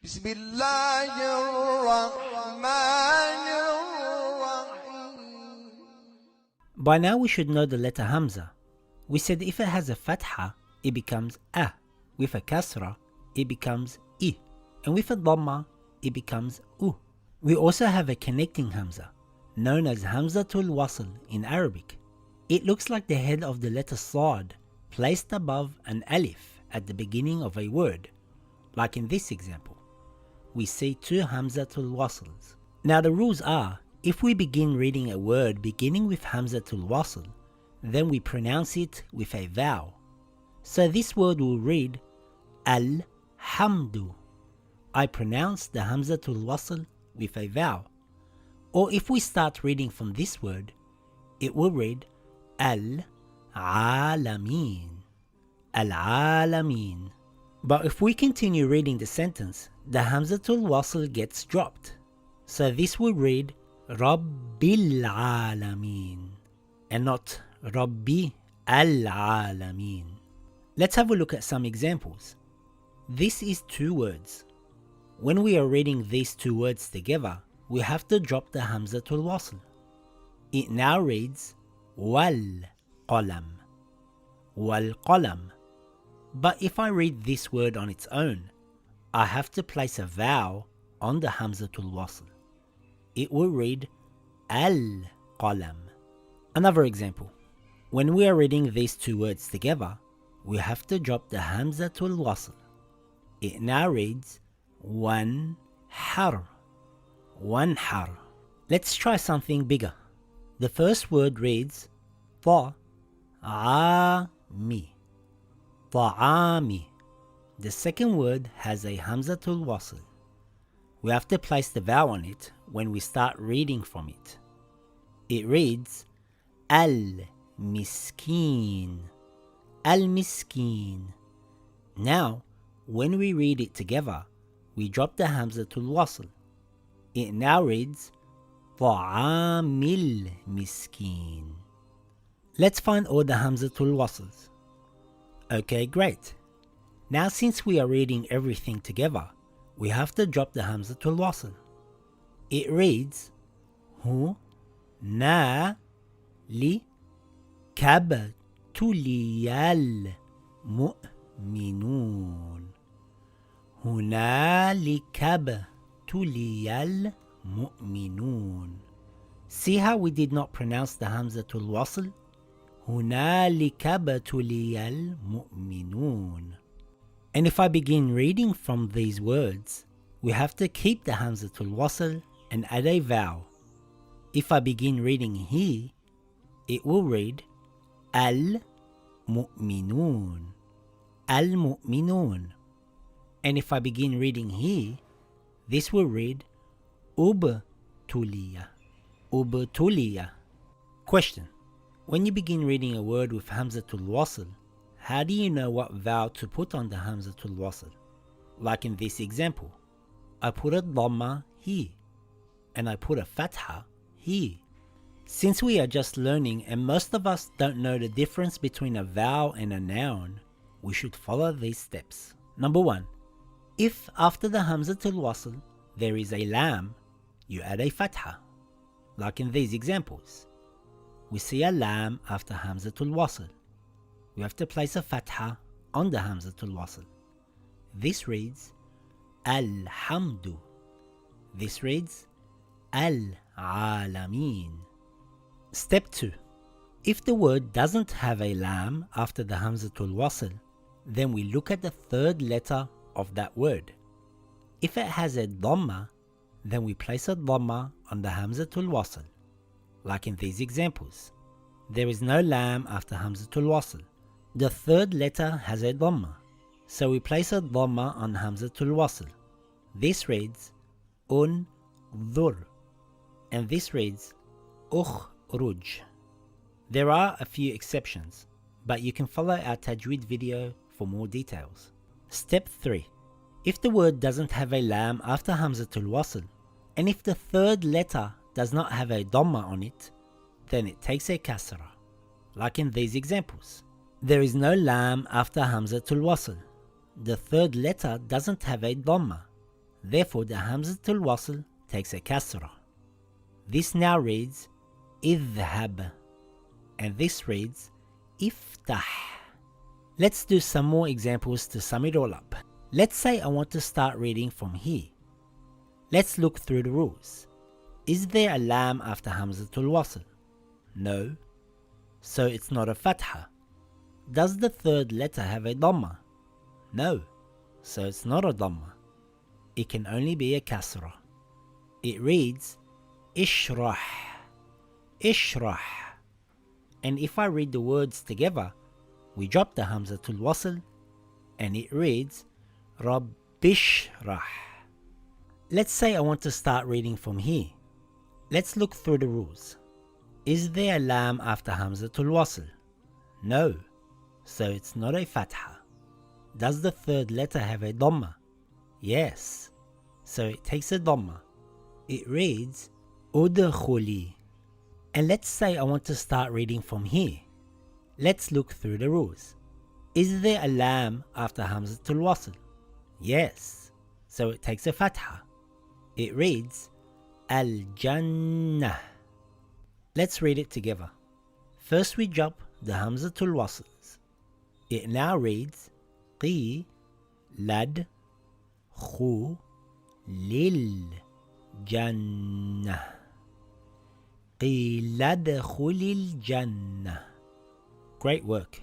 بسم الله الرحمن الرحيم. By now we should know the letter Hamza. We said if it has a fatha, it becomes a. With a kasra, it becomes I. And with a dhamma, it becomes u. We also have a connecting Hamza, known as Hamzatul Wasl in Arabic. It looks like the head of the letter Sad placed above an alif at the beginning of a word. Like in this example, we see two Hamzatul Wasls. Now the rules are, if we begin reading a word beginning with Hamzatul Wasl, then we pronounce it with a vowel. So this word will read Al-Hamdu. I pronounce the Hamzatul Wasl with a vowel. Or if we start reading from this word, it will read Al-Alameen. Al-Alameen. But if we continue reading the sentence, the Hamzatul Wasl gets dropped. So this will read Rabbil Alameen and not Rabbi Al-Alameen. Let's have a look at some examples. This is two words. When we are reading these two words together, we have to drop the Hamzatul Wasl. It now reads Wal Qalam. Wal Qalam. But if I read this word on its own, I have to place a vowel on the Hamzatul Wasl. It will read Al-Qalam. Another example. When we are reading these two words together, we have to drop the Hamzatul Wasl. It now reads Wanhar. Wanhar. Let's try something bigger. The first word reads Ta'ami. Ta'ami. The second word has a Hamzatul Wasl. We have to place the vowel on it when we start reading from it. It reads Al-Miskeen. Al-Miskeen. Now, when we read it together, we drop the Hamzatul Wasl. It now reads Ta'amil Miskeen. Let's find all the Hamzatul Wasls. Okay, great. Now since we are reading everything together, we have to drop the Hamzatul Wasl. It reads Hu na li kabtuliyal mu'minun. هُنَالِكَ ابْتُلِيَ الْمُؤْمِنُونَ. See how we did not pronounce the Hamzatul Wasl? هُنَالِكَ ابْتُلِيَ الْمُؤْمِنُونَ. And if I begin reading from these words, we have to keep the Hamzatul Wasl and add a vowel. If I begin reading here, it will read Al-Mu'minun. Al-Mu'minun. And if I begin reading here, this will read Ubtuliya. Ubtuliya. Question. When you begin reading a word with Hamzatul Wasl, how do you know what vowel to put on the Hamzatul Wasl? Like in this example, I put a dhamma here, and I put a fatha here. Since we are just learning and most of us don't know the difference between a vowel and a noun, we should follow these steps. Number 1. If after the Hamzatul Wasl there is a lam, you add a fatha. Like in these examples. We see a lam after Hamzatul Wasl. We have to place a fatha on the Hamzatul Wasl. This reads Alhamdu. This reads Al-Alameen. Step 2. If the word doesn't have a lam after the Hamzatul Wasl, then we look at the third letter of that word. If it has a dhamma, then we place a dhamma on the Hamzatul Wasl. Like in these examples. There is no lam after Hamzatul Wasl. The third letter has a dhamma, so we place a dhamma on Hamzatul Wasl. This reads Unzur, and this reads Ukhruj. There are a few exceptions, but you can follow our Tajweed video for more details. Step 3. If the word doesn't have a lam after Hamzatul Wasl, and if the third letter does not have a dhamma on it, then it takes a kasra, like in these examples. There is no lam after Hamzatul Wasl. The third letter doesn't have a dhamma. Therefore the Hamzatul Wasl takes a kasra. This now reads idhhab, and this reads iftah. Let's do some more examples to sum it all up. Let's say I want to start reading from here. Let's look through the rules. Is there a lam after Hamzatul Wasl? No. So it's not a fatha. Does the third letter have a dhamma? No. So it's not a dhamma. It can only be a kasra. It reads ishrah, ishrah. And if I read the words together, we drop the Hamzatul Wasl and it reads Rabbishrah. Let's say I want to start reading from here. Let's look through the rules. Is there a lam after Hamzatul Wasl? No. So it's not a fatha. Does the third letter have a dhamma? Yes. So it takes a dhamma. It reads udkhuli. And let's say I want to start reading from here. Let's look through the rules. Is there a lam after Hamzatul Wasl? Yes. So it takes a fatha. It reads al-jannah. Let's read it together. First we drop the Hamzatul Wasls. It now reads qi lad khu lil jannah. قِيلَ ادْخُلِ الْجَنَّةِ. Great work.